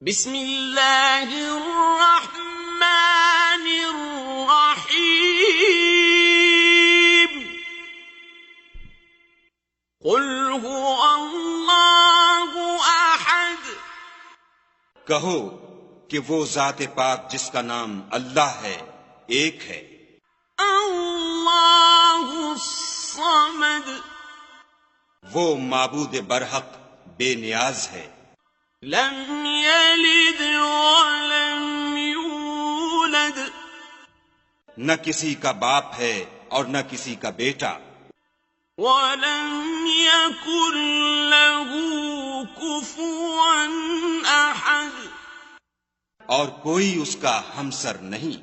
بسم اللہ الرحمن الرحیم قل هو اللہ احد کہو کہ وہ ذات پاک جس کا نام اللہ ہے ایک ہے، اللہ الصمد وہ معبود برحق بے نیاز ہے، لم یلد ولم یولد نہ کسی کا باپ ہے اور نہ کسی کا بیٹا، ولم یکن له کفوا احد اور کوئی اس کا ہمسر نہیں۔